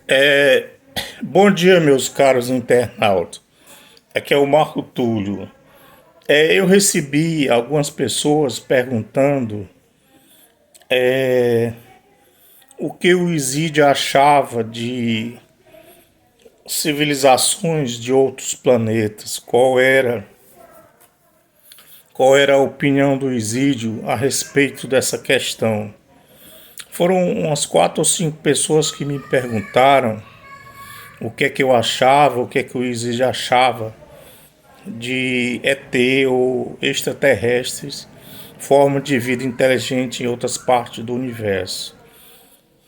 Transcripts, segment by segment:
É, Bom dia, meus caros internautas. Aqui é o Marco Túlio. Eu recebi algumas pessoas perguntando o que o Isídio achava de civilizações de outros planetas. Qual era a opinião do Isídio a respeito dessa questão. Foram umas 4 ou 5 pessoas que me perguntaram o que é que eu achava, o que é que o Isídio achava de ET ou extraterrestres, forma de vida inteligente em outras partes do universo.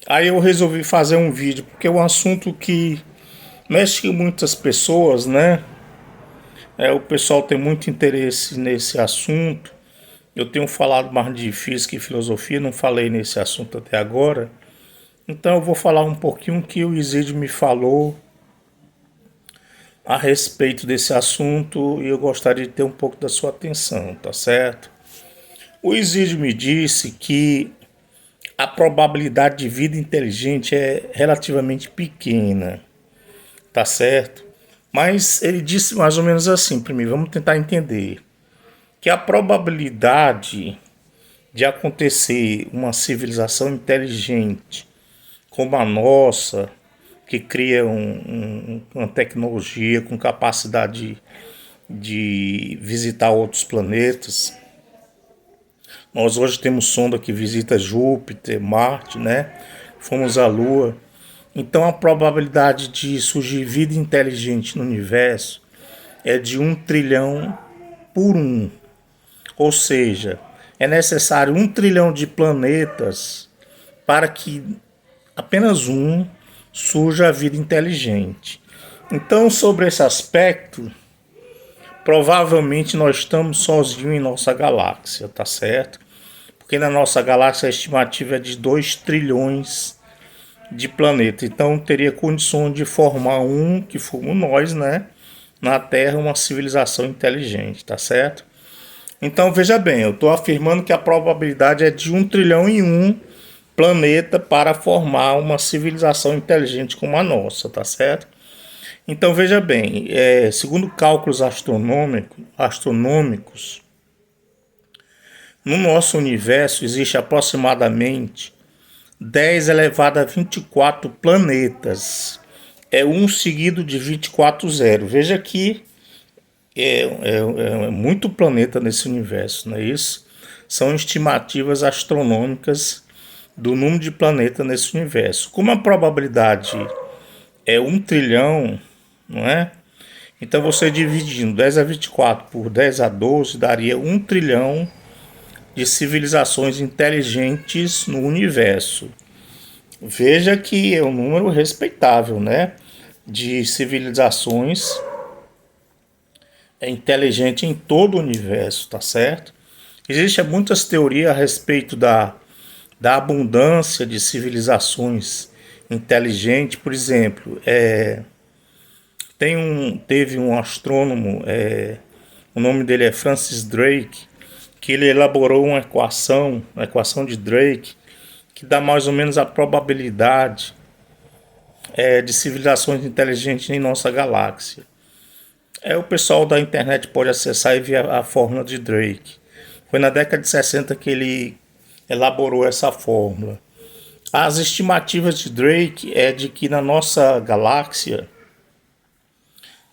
Aí eu resolvi fazer um vídeo, porque é um assunto que mexe com muitas pessoas, né? O pessoal tem muito interesse nesse assunto. Eu tenho falado mais de física e filosofia, não falei nesse assunto até agora. Então eu vou falar um pouquinho o que o Isídio me falou a respeito desse assunto e eu gostaria de ter um pouco da sua atenção, tá certo? O Isídio me disse que a probabilidade de vida inteligente é relativamente pequena, tá certo? Mas ele disse mais ou menos assim para mim, vamos tentar entender, que a probabilidade de acontecer uma civilização inteligente como a nossa, que cria uma tecnologia com capacidade de visitar outros planetas. Nós hoje temos sonda que visita Júpiter, Marte, né? Fomos à Lua. Então a probabilidade de surgir vida inteligente no universo é de 1 trilhão por um. Ou seja, é necessário 1 trilhão de planetas para que apenas um surja a vida inteligente. Então, sobre esse aspecto, provavelmente nós estamos sozinhos em nossa galáxia, tá certo? Porque na nossa galáxia a estimativa é de 2 trilhões de planetas. Então teria condições de formar um, que fomos nós, né? Na Terra, uma civilização inteligente, tá certo? Então veja bem, eu estou afirmando que a probabilidade é de 1 trilhão e um planeta para formar uma civilização inteligente como a nossa, tá certo? Então veja bem, segundo cálculos astronômicos, no nosso universo existe aproximadamente 10 elevado a 24 planetas. É um seguido de 24 zero. Veja que é muito planeta nesse universo, não é isso? São estimativas astronômicas do número de planetas nesse universo. Como a probabilidade é 1 trilhão, não é? Então você dividindo 10 a 24 por 10 a 12 daria 1 trilhão de civilizações inteligentes no universo. Veja que é um número respeitável, né? De civilizações inteligentes em todo o universo, tá certo? Existem muitas teorias a respeito da abundância de civilizações inteligentes. Por exemplo, teve um astrônomo, o nome dele é Francis Drake, que ele elaborou uma equação de Drake, que dá mais ou menos a probabilidade de civilizações inteligentes em nossa galáxia. O pessoal da internet pode acessar e ver a fórmula de Drake. Foi na década de 60 que ele elaborou essa fórmula. As estimativas de Drake é de que na nossa galáxia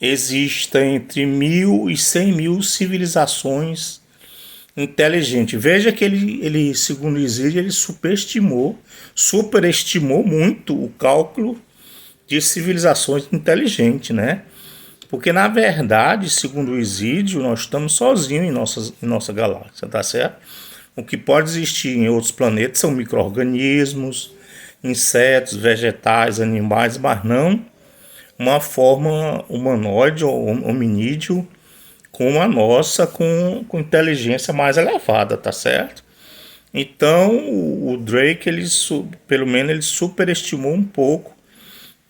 existem entre 1.000 e 100.000 civilizações inteligentes. Veja que ele segundo Isídio, ele superestimou muito o cálculo de civilizações inteligentes, né? Porque na verdade, segundo o Isídio, nós estamos sozinhos em nossa galáxia, tá certo? O que pode existir em outros planetas são micro-organismos, insetos, vegetais, animais, mas não uma forma humanoide ou hominídeo como a nossa, com inteligência mais elevada, tá certo? Então o Drake, pelo menos ele superestimou um pouco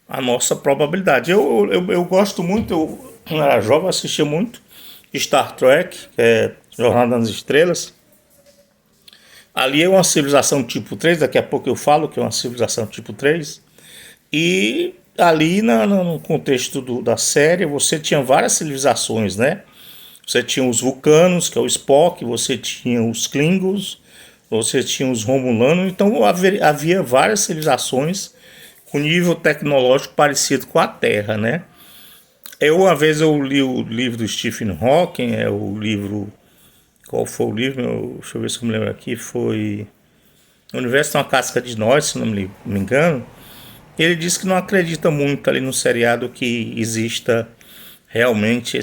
a nossa probabilidade. Eu gosto muito, eu era jovem, assistia muito Star Trek, que é Jornada nas Estrelas. Ali é uma civilização tipo 3, daqui a pouco eu falo que é uma civilização tipo 3. E ali no contexto da série, você tinha várias civilizações, né? Você tinha os Vulcanos, que é o Spock, você tinha os Klingons, você tinha os Romulanos, então havia várias civilizações com nível tecnológico parecido com a Terra, né? Uma vez eu li o livro do Stephen Hawking, é o livro... Qual foi o livro? Deixa eu ver se eu me lembro aqui. Foi O Universo é uma Casca de Nós, se não me engano. Ele disse que não acredita muito ali no seriado que exista realmente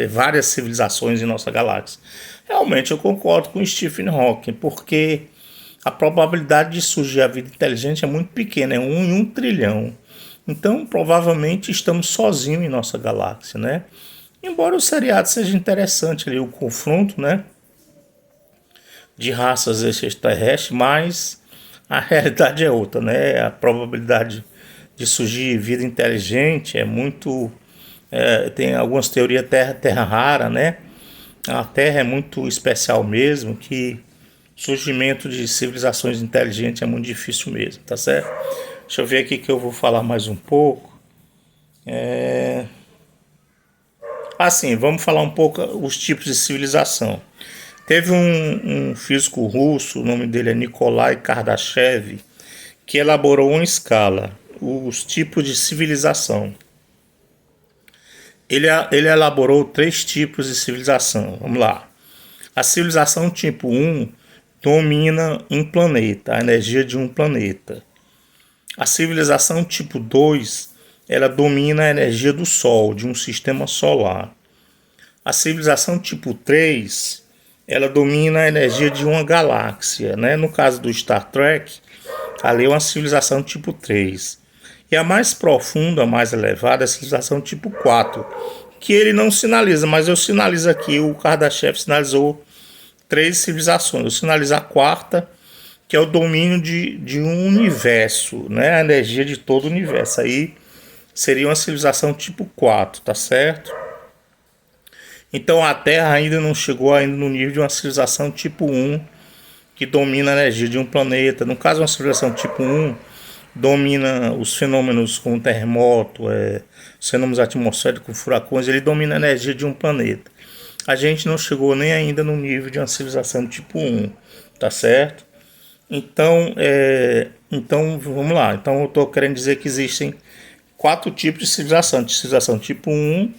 várias civilizações em nossa galáxia. Realmente eu concordo com o Stephen Hawking, porque a probabilidade de surgir a vida inteligente é muito pequena, é 1 em 1 trilhão. Então provavelmente estamos sozinhos em nossa galáxia, né? Embora o seriado seja interessante ali, o confronto, né, de raças extraterrestres, mas a realidade é outra, né? A probabilidade de surgir vida inteligente é muito... tem algumas teorias terra rara, né? A Terra é muito especial mesmo, que o surgimento de civilizações inteligentes é muito difícil mesmo, tá certo? Deixa eu ver aqui que eu vou falar mais um pouco. Assim, vamos falar um pouco os tipos de civilização. Teve um físico russo, o nome dele é Nikolai Kardashev, que elaborou uma escala, os tipos de civilização. Ele elaborou 3 tipos de civilização. Vamos lá. A civilização tipo 1 domina um planeta, a energia de um planeta. A civilização tipo 2, ela domina a energia do Sol, de um sistema solar. A civilização tipo 3, ela domina a energia de uma galáxia, né? No caso do Star Trek, ali é uma civilização tipo 3. E a mais profunda, a mais elevada, é a civilização tipo 4, que ele não sinaliza, mas eu sinalizo aqui, o Kardashev sinalizou 3 civilizações. Eu sinalizo a quarta, que é o domínio de um universo, né? A energia de todo o universo. Aí seria uma civilização tipo 4, tá certo? Então a Terra ainda não chegou ainda no nível de uma civilização tipo 1, que domina a energia de um planeta. No caso, uma civilização tipo 1 domina os fenômenos como terremoto, os fenômenos atmosféricos, furacões, ele domina a energia de um planeta. A gente não chegou nem ainda no nível de uma civilização tipo 1, tá certo? Então vamos lá. Então eu estou querendo dizer que existem 4 tipos de civilização. De civilização tipo 1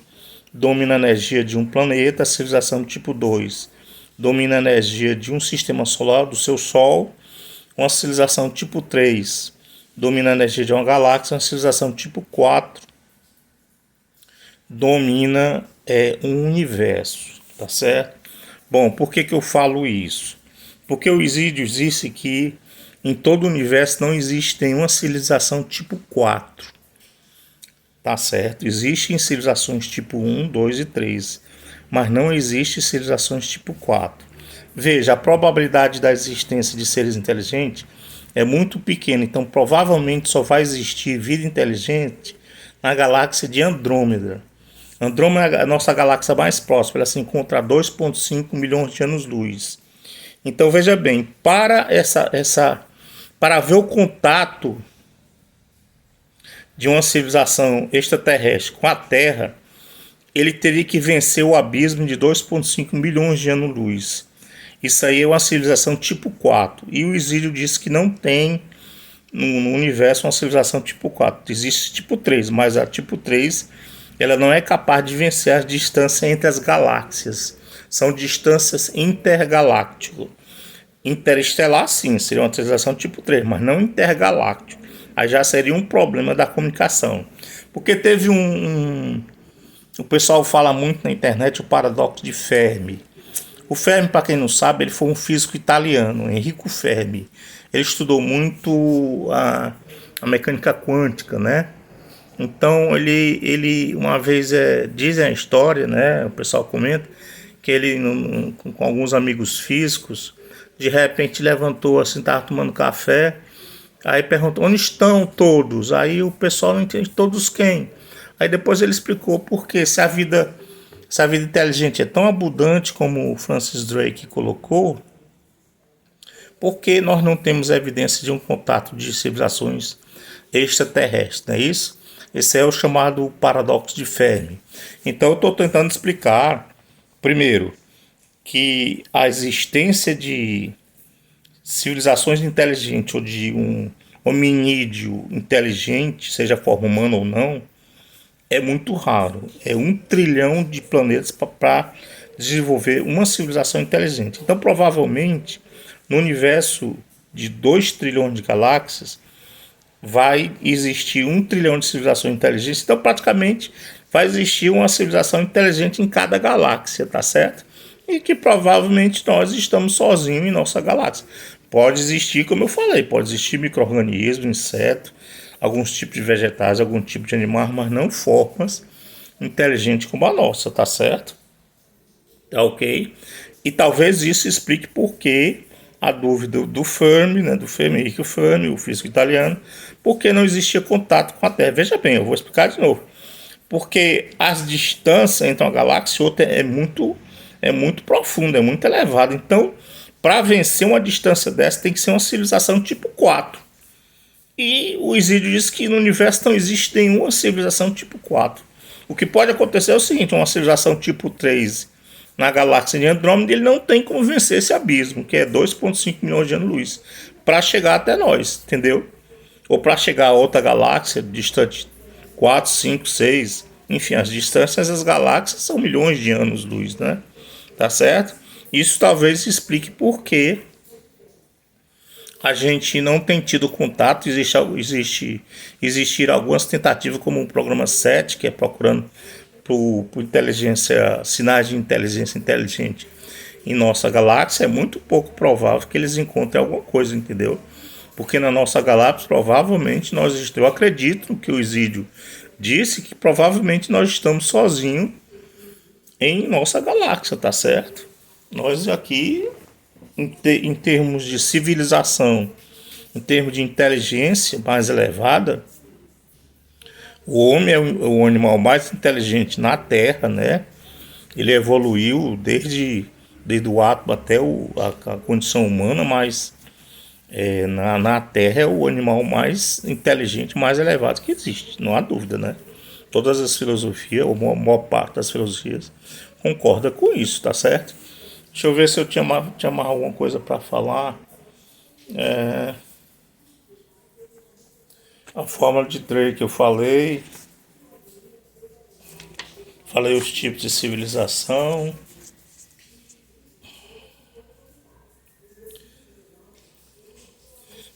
domina a energia de um planeta, a civilização tipo 2 domina a energia de um sistema solar, do seu Sol, uma civilização tipo 3 domina a energia de uma galáxia, uma civilização tipo 4 domina um universo, tá certo? Bom, por que eu falo isso? Porque o Isídio disse que em todo o universo não existe nenhuma civilização tipo 4. Tá certo? Existem civilizações tipo 1, 2 e 3, mas não existe civilizações tipo 4. Veja, a probabilidade da existência de seres inteligentes é muito pequena, então provavelmente só vai existir vida inteligente na galáxia de Andrômeda. Andrômeda é a nossa galáxia mais próxima, ela se encontra a 2,5 milhões de anos-luz. Então veja bem, para haver o contato de uma civilização extraterrestre com a Terra, ele teria que vencer o abismo de 2,5 milhões de anos-luz. Isso aí é uma civilização tipo 4. E o Isídio disse que não tem no universo uma civilização tipo 4. Existe tipo 3, mas a tipo 3 ela não é capaz de vencer as distâncias entre as galáxias. São distâncias intergalácticas. Interestelar, sim, seria uma civilização tipo 3, mas não intergaláctico. Aí já seria um problema da comunicação. Porque teve o pessoal fala muito na internet o paradoxo de Fermi. O Fermi, para quem não sabe, ele foi um físico italiano, Enrico Fermi. Ele estudou muito a mecânica quântica, né? Então ele uma vez dizem a história, né? O pessoal comenta que ele com alguns amigos físicos, de repente levantou assim, estava tomando café, aí perguntou: onde estão todos? Aí o pessoal não entende, todos quem? Aí depois ele explicou por que se a vida inteligente é tão abundante como o Francis Drake colocou, porque nós não temos evidência de um contato de civilizações extraterrestres, não é isso? Esse é o chamado paradoxo de Fermi. Então eu estou tentando explicar, primeiro, que a existência de civilizações inteligentes ou de um hominídeo inteligente, seja forma humana ou não, é muito raro. É 1 trilhão de planetas para desenvolver uma civilização inteligente. Então, provavelmente, no universo de 2 trilhões de galáxias, vai existir 1 trilhão de civilizações inteligentes. Então, praticamente, vai existir uma civilização inteligente em cada galáxia, tá certo? E que provavelmente nós estamos sozinhos em nossa galáxia. Pode existir, como eu falei, pode existir micro-organismos, insetos, alguns tipos de vegetais, algum tipo de animais, mas não formas inteligentes como a nossa, tá certo? Tá ok? E talvez isso explique por que a dúvida do Fermi, né, do Federico Fermi, o físico italiano, porque não existia contato com a Terra. Veja bem, eu vou explicar de novo. Porque as distâncias entre uma galáxia e outra é muito profunda, é muito elevada. Então, para vencer uma distância dessa, tem que ser uma civilização tipo 4. E o Isídio diz que no universo não existe nenhuma civilização tipo 4. O que pode acontecer é o seguinte: uma civilização tipo 3 na galáxia de Andrômeda, ele não tem como vencer esse abismo, que é 2,5 milhões de anos-luz, para chegar até nós, entendeu? Ou para chegar a outra galáxia distante 4, 5, 6, enfim, as distâncias das galáxias são milhões de anos-luz, né? Tá certo? Isso talvez explique por que a gente não tem tido contato. Existir algumas tentativas, como o programa 7, que é procurando por inteligência, sinais de inteligência inteligente em nossa galáxia. É muito pouco provável que eles encontrem alguma coisa, entendeu? Porque na nossa galáxia, provavelmente, eu acredito que o Isídio disse que provavelmente nós estamos sozinhos em nossa galáxia, tá certo? Nós aqui, em termos de civilização, em termos de inteligência mais elevada, o homem é o animal mais inteligente na Terra, né? Ele evoluiu desde o átomo até a condição humana, mas na Terra é o animal mais inteligente, mais elevado que existe, não há dúvida, né? Todas as filosofias, ou a maior parte das filosofias, concorda com isso, tá certo? Deixa eu ver se eu tinha mais alguma coisa para falar. A fórmula de Drake que eu falei. Falei os tipos de civilização.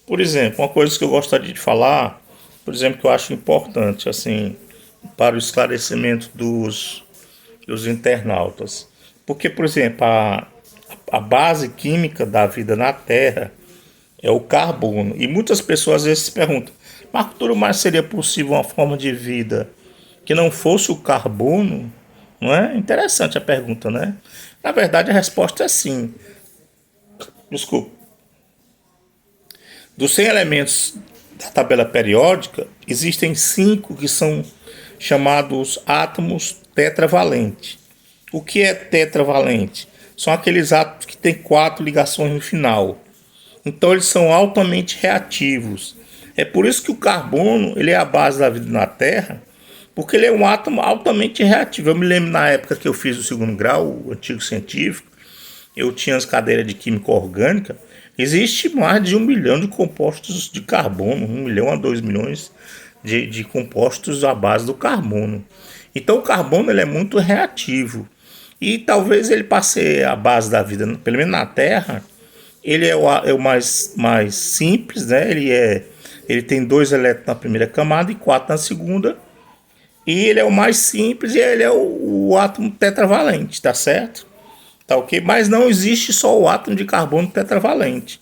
Por exemplo, uma coisa que eu gostaria de falar, por exemplo, que eu acho importante, assim, para o esclarecimento dos internautas. Porque, por exemplo, a base química da vida na Terra é o carbono. E muitas pessoas às vezes se perguntam: mas tudo mais seria possível uma forma de vida que não fosse o carbono? Não é? Interessante a pergunta, né? Na verdade, a resposta é sim. Desculpa. Dos 100 elementos da tabela periódica, existem 5 que são chamados átomos tetravalentes. O que é tetravalente? São aqueles átomos que têm 4 ligações no final. Então eles são altamente reativos. É por isso que o carbono ele é a base da vida na Terra, porque ele é um átomo altamente reativo. Eu me lembro na época que eu fiz o 2º grau, o antigo científico, eu tinha as cadeiras de química orgânica. Existe mais de 1 milhão de compostos de carbono, 1 milhão a 2 milhões de compostos à base do carbono. Então o carbono ele é muito reativo. E talvez ele passe a base da vida, pelo menos na Terra, ele é o mais simples, né? Ele tem 2 elétrons na primeira camada e 4 na segunda. E ele é o mais simples e ele é o átomo tetravalente, tá certo? Tá ok? Mas não existe só o átomo de carbono tetravalente.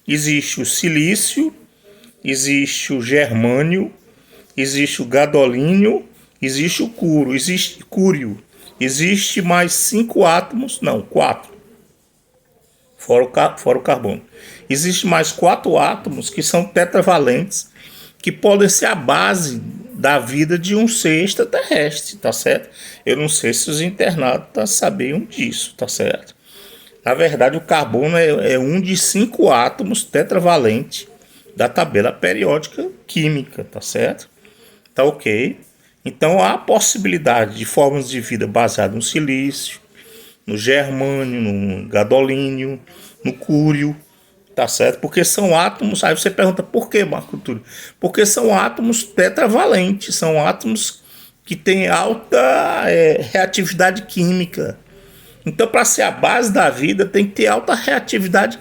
Existe o silício, existe o germânio, existe o gadolínio, existe o cúrio. Existe mais 5 átomos, não, 4, fora o carbono. Existe mais 4 átomos que são tetravalentes, que podem ser a base da vida de um ser extraterrestre, tá certo? Eu não sei se os internautas sabiam disso, tá certo? Na verdade, o carbono é um de 5 átomos tetravalente da tabela periódica química, tá certo? Tá ok. Então há a possibilidade de formas de vida baseadas no silício, no germânio, no gadolínio, no cúrio, tá certo? Porque são átomos. Aí você pergunta por que, Marco Túlio? Porque são átomos tetravalentes, são átomos que têm alta reatividade química. Então, para ser a base da vida, tem que ter alta reatividade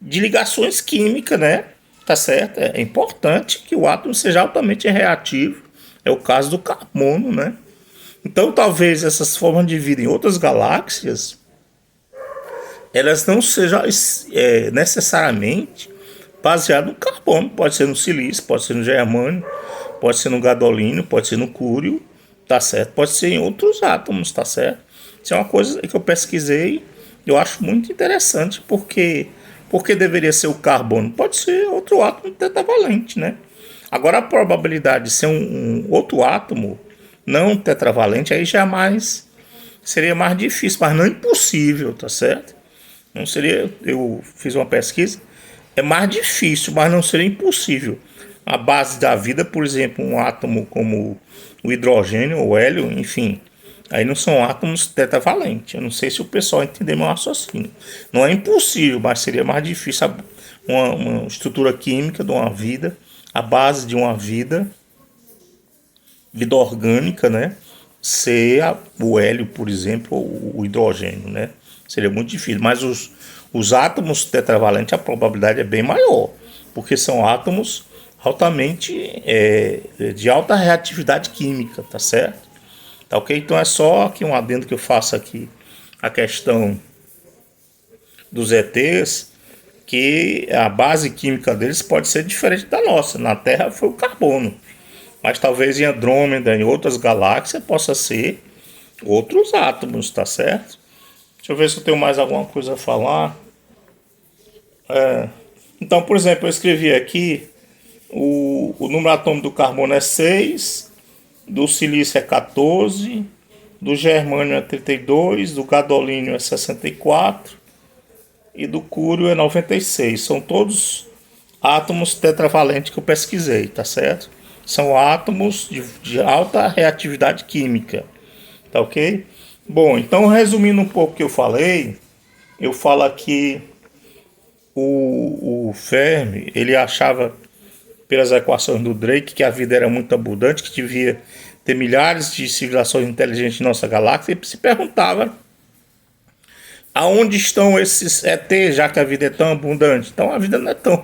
de ligações químicas, né? Tá certo? É importante que o átomo seja altamente reativo. É o caso do carbono, né? Então, talvez essas formas de vida em outras galáxias, elas não sejam necessariamente baseadas no carbono. Pode ser no silício, pode ser no germânio, pode ser no gadolínio, pode ser no cúrio, tá certo? Pode ser em outros átomos, tá certo? Isso é uma coisa que eu pesquisei, eu acho muito interessante, porque deveria ser o carbono? Pode ser outro átomo tetravalente, né? Agora a probabilidade de ser um outro átomo não tetravalente aí já seria mais difícil, mas não impossível, tá certo? Não seria, eu fiz uma pesquisa, é mais difícil, mas não seria impossível. A base da vida, por exemplo, um átomo como o hidrogênio ou hélio, enfim, aí não são átomos tetravalentes. Eu não sei se o pessoal entendeu meu raciocínio. Não é impossível, mas seria mais difícil uma estrutura química de uma vida, a base de uma vida orgânica, né? Ser o hélio, por exemplo, ou o hidrogênio, né? Seria muito difícil. Mas os átomos tetravalentes, a probabilidade é bem maior, porque são átomos altamente de alta reatividade química, tá certo? Tá ok? Então é só aqui um adendo que eu faço aqui, a questão dos ETs, que a base química deles pode ser diferente da nossa. Na Terra foi o carbono, mas talvez em Andrômeda, em outras galáxias, possa ser outros átomos, tá certo? Deixa eu ver se eu tenho mais alguma coisa a falar. Então, por exemplo, eu escrevi aqui o número atômico do carbono é 6, do silício é 14, do germânio é 32, do gadolínio é 64 e do cúrio é 96. São todos átomos tetravalentes que eu pesquisei, tá certo? São átomos de alta reatividade química, tá ok? Bom, então resumindo um pouco o que eu falei, eu falo aqui o Fermi, ele achava pelas equações do Drake que a vida era muito abundante, que devia ter milhares de civilizações inteligentes em nossa galáxia, e se perguntava aonde estão esses ETs, já que a vida é tão abundante. Então a vida não é tão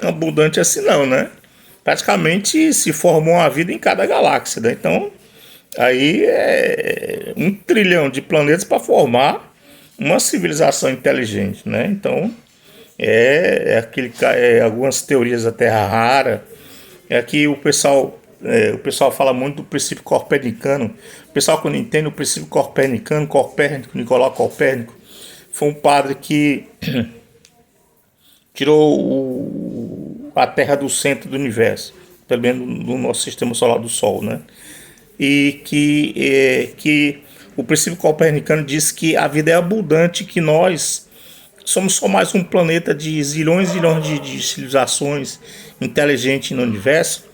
abundante assim não, né? Praticamente se formou uma vida em cada galáxia, né? Então aí é 1 trilhão de planetas para formar uma civilização inteligente, né? Então algumas teorias da Terra rara. Aqui o pessoal fala muito do princípio copernicano. O pessoal, quando entende o princípio copernicano, Nicolau Copérnico, foi um padre que tirou a Terra do centro do universo, pelo menos do nosso sistema solar do Sol, né? E que o princípio copernicano diz que a vida é abundante, que nós somos só mais um planeta de zilhões e zilhões de civilizações inteligentes no universo,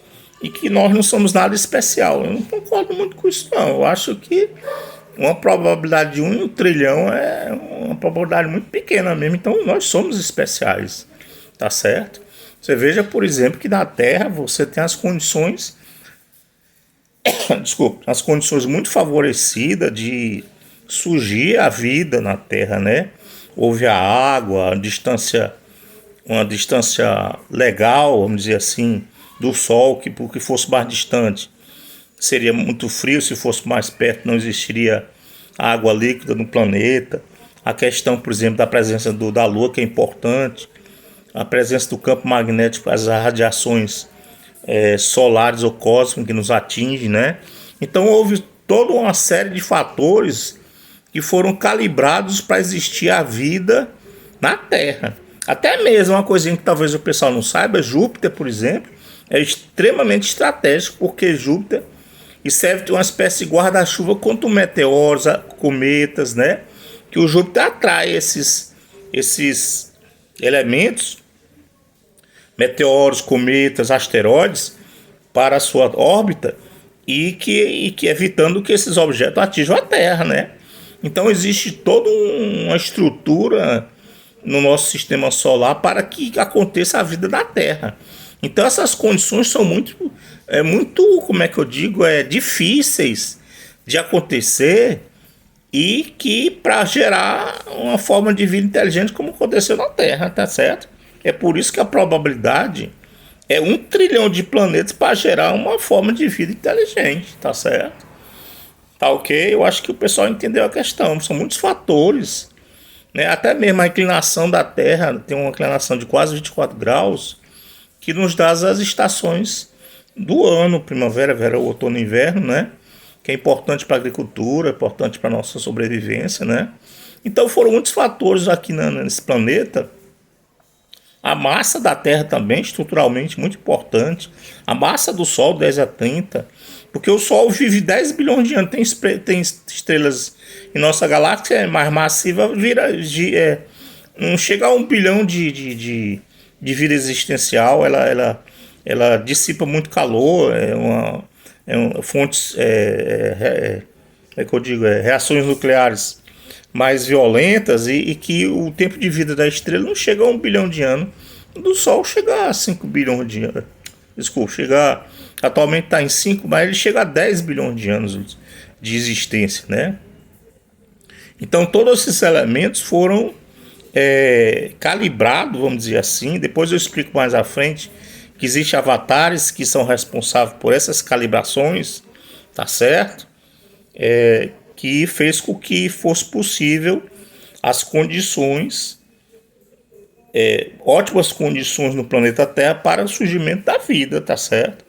e que nós não somos nada especial. Eu não concordo muito com isso não. Eu acho que uma probabilidade de 1 trilhão é uma probabilidade muito pequena mesmo. Então nós somos especiais, tá certo? Você veja, por exemplo, que na Terra você tem as condições as condições muito favorecidas de surgir a vida na Terra, né? Houve a água, uma distância legal, vamos dizer assim, do Sol, que porque fosse mais distante seria muito frio, se fosse mais perto não existiria água líquida no planeta. A questão, por exemplo, da presença da Lua, que é importante, a presença do campo magnético, as radiações solares ou cósmicas que nos atingem, né? Então houve toda uma série de fatores que foram calibrados para existir a vida na Terra. Até mesmo uma coisinha que talvez o pessoal não saiba, Júpiter, por exemplo, é extremamente estratégico, porque Júpiter serve de uma espécie de guarda-chuva contra meteoros, cometas, né? Que o Júpiter atrai esses elementos meteoros, cometas, asteroides para a sua órbita e que evitando que esses objetos atinjam a Terra, né? Então existe toda uma estrutura no nosso sistema solar para que aconteça a vida da Terra. Então essas condições são muito, como é que eu digo, difíceis de acontecer e que para gerar uma forma de vida inteligente como aconteceu na Terra, tá certo? É por isso que a probabilidade é 1 trilhão de planetas para gerar uma forma de vida inteligente, tá certo? Tá ok? Eu acho que o pessoal entendeu a questão. São muitos fatores, né? Até mesmo a inclinação da Terra tem uma inclinação de quase 24 graus que nos dá as estações do ano, primavera, verão, outono e inverno, né? Que é importante para a agricultura, é importante para a nossa sobrevivência, né? Então foram muitos fatores aqui nesse planeta. A massa da Terra também, estruturalmente, muito importante. A massa do Sol, 10 a 30. Porque o Sol vive 10 bilhões de anos. Tem estrelas em nossa galáxia mais massiva, não chega a 1 bilhão de vida existencial. Ela dissipa muito calor, fontes, que eu digo, reações nucleares mais violentas e que o tempo de vida da estrela não chega a 1 bilhão de anos. Do Sol chega a 5 bilhões de anos. Desculpa, atualmente está em 5, mas ele chega a 10 bilhões de anos de existência, né? Então todos esses elementos foram calibrados, vamos dizer assim. Depois eu explico mais à frente que existem avatares que são responsáveis por essas calibrações, tá certo? Que fez com que fosse possível as condições, ótimas condições no planeta Terra para o surgimento da vida, tá certo?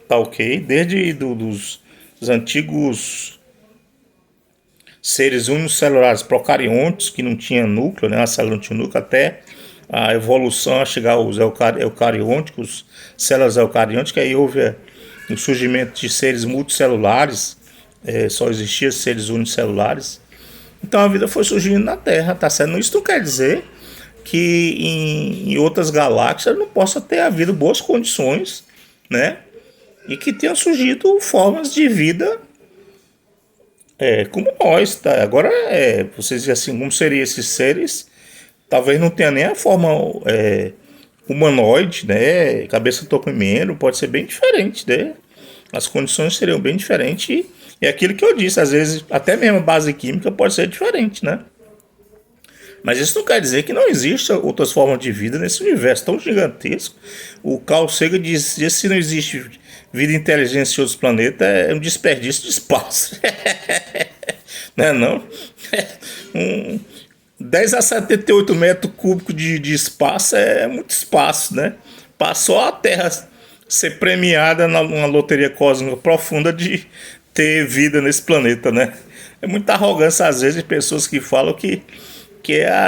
Tá ok? Desde dos antigos seres unicelulares procariontes, que não tinha núcleo, né? A célula não tinha núcleo, até a evolução a chegar aos eucariônicos, células eucariônicas, aí houve o surgimento de seres multicelulares. Só existiam seres unicelulares. Então a vida foi surgindo na Terra, tá certo? Isso não quer dizer que em outras galáxias não possa ter havido boas condições, né? E que tenham surgido formas de vida como nós, tá? Agora, vocês dizem assim, como seriam esses seres? Talvez não tenha nem a forma humanoide, né? Cabeça topimento, pode ser bem diferente, né? As condições seriam bem diferentes. E é aquilo que eu disse, às vezes até mesmo a base química pode ser diferente, né? Mas isso não quer dizer que não existam outras formas de vida nesse universo tão gigantesco. O Carl Sagan diz que se não existe vida inteligente em outros planetas, é um desperdício de espaço. Não é não? 10 a 78 metros cúbicos de espaço é muito espaço, né? Passou a Terra ser premiada numa loteria cósmica profunda de ter vida nesse planeta, né? É muita arrogância às vezes de pessoas que falam que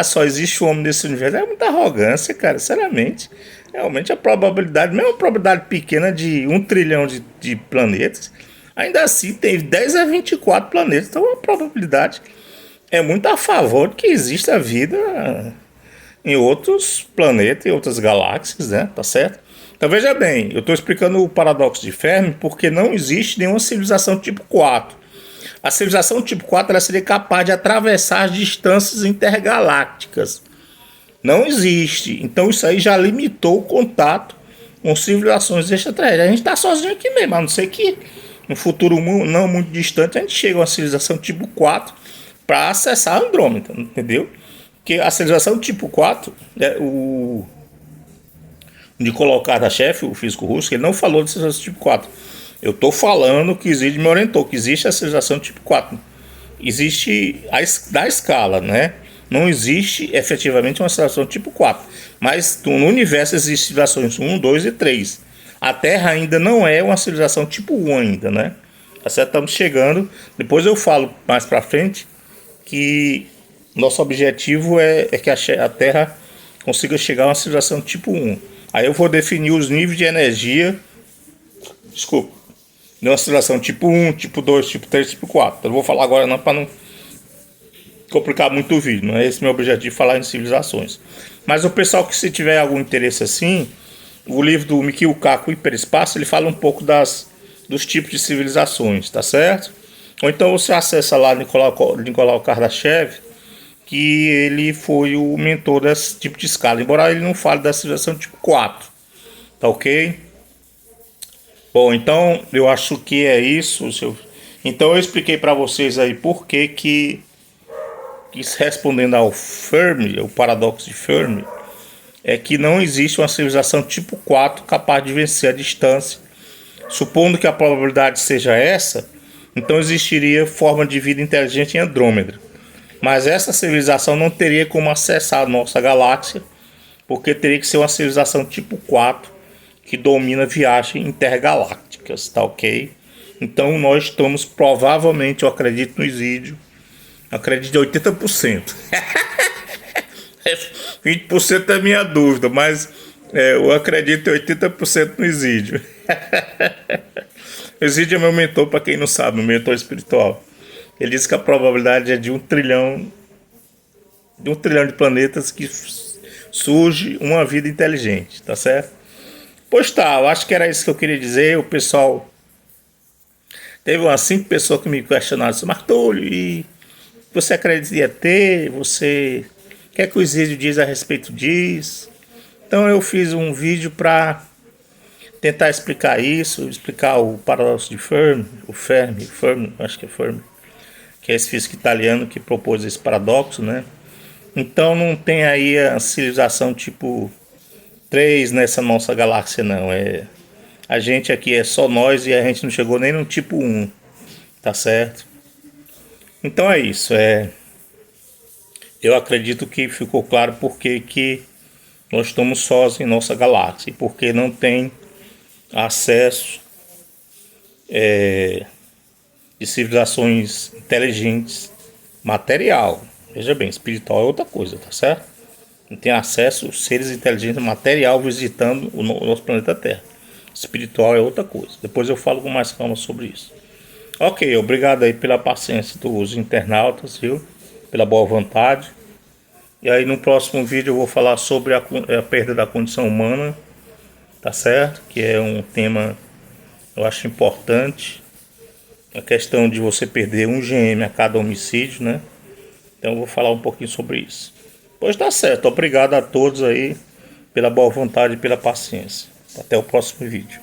só existe o homem nesse universo. É muita arrogância, cara, sinceramente. Realmente a probabilidade, mesmo a probabilidade pequena de 1 trilhão de planetas, ainda assim tem 10 a 24 planetas. Então a probabilidade é muito a favor de que exista vida em outros planetas, em outras galáxias, né? Tá certo? Então veja bem, eu estou explicando o paradoxo de Fermi porque não existe nenhuma civilização tipo 4. A civilização tipo 4 ela seria capaz de atravessar as distâncias intergalácticas. Não existe. Então isso aí já limitou o contato com civilizações extraterrestres. A gente está sozinho aqui mesmo, a não ser que no futuro não muito distante a gente chega a uma civilização tipo 4 para acessar a Andrômeda, entendeu? Porque a civilização tipo 4, o Nicolau Kardashev, o físico russo, ele não falou de civilização tipo 4. Eu estou falando que existe, me orientou, que existe a civilização tipo 4. Existe da escala, né? Não existe efetivamente uma civilização tipo 4. Mas no universo existem civilizações 1, 2 e 3. A Terra ainda não é uma civilização tipo 1 ainda, né? Tá certo? Estamos chegando. Depois eu falo mais pra frente que nosso objetivo é que a Terra consiga chegar a uma civilização tipo 1. Aí eu vou definir os níveis de energia. Desculpa. De uma civilização tipo 1, tipo 2, tipo 3, tipo 4. Eu vou falar agora não para não complicar muito o vídeo. Não é esse meu objetivo, falar em civilizações. Mas o pessoal que se tiver algum interesse assim, o livro do Mikio Kaku, Hiperespaço, ele fala um pouco dos tipos de civilizações, tá certo? Ou então você acessa lá Nicolau Kardashev, que ele foi o mentor desse tipo de escala, embora ele não fale da civilização tipo 4, tá ok? Bom, então eu acho que é isso. Então eu expliquei para vocês aí por que respondendo ao Fermi, o paradoxo de Fermi, é que não existe uma civilização tipo 4 capaz de vencer a distância. Supondo que a probabilidade seja essa, então existiria forma de vida inteligente em Andrômeda. Mas essa civilização não teria como acessar a nossa galáxia, porque teria que ser uma civilização tipo 4 que domina viagens intergalácticas, tá ok? Então nós estamos provavelmente, eu acredito no Isídio, acredito em 80%. 20% é minha dúvida, mas eu acredito em 80% no Isídio. O Isídio é meu mentor, para quem não sabe, meu mentor espiritual. Ele diz que a probabilidade é de 1 trilhão de planetas que surge uma vida inteligente, tá certo? Pois tá, eu acho que era isso que eu queria dizer. O pessoal, teve umas 5 pessoas que me questionaram assim: Martolio, e você acredita em ET? Você quer que o Isídio diz a respeito disso? Então eu fiz um vídeo para tentar explicar isso, explicar o paradoxo de Fermi, acho que é Fermi, que é esse físico italiano que propôs esse paradoxo, né? Então não tem aí a civilização tipo 3 nessa nossa galáxia, não. A gente aqui é só nós e a gente não chegou nem no tipo 1, tá certo? Então é isso. Eu acredito que ficou claro porque que nós estamos sós em nossa galáxia e porque não tem acesso de civilizações inteligentes material. Veja bem, espiritual é outra coisa, tá certo? Não tem acesso a seres inteligentes material visitando o nosso planeta Terra. Espiritual é outra coisa. Depois eu falo com mais calma sobre isso. Ok, obrigado aí pela paciência dos internautas, viu? Pela boa vontade. E aí no próximo vídeo eu vou falar sobre a perda da condição humana, tá certo? Que é um tema eu acho importante. A questão de você perder 1 GM a cada homicídio, né? Então eu vou falar um pouquinho sobre isso. Pois tá certo, obrigado a todos aí pela boa vontade e pela paciência. Até o próximo vídeo.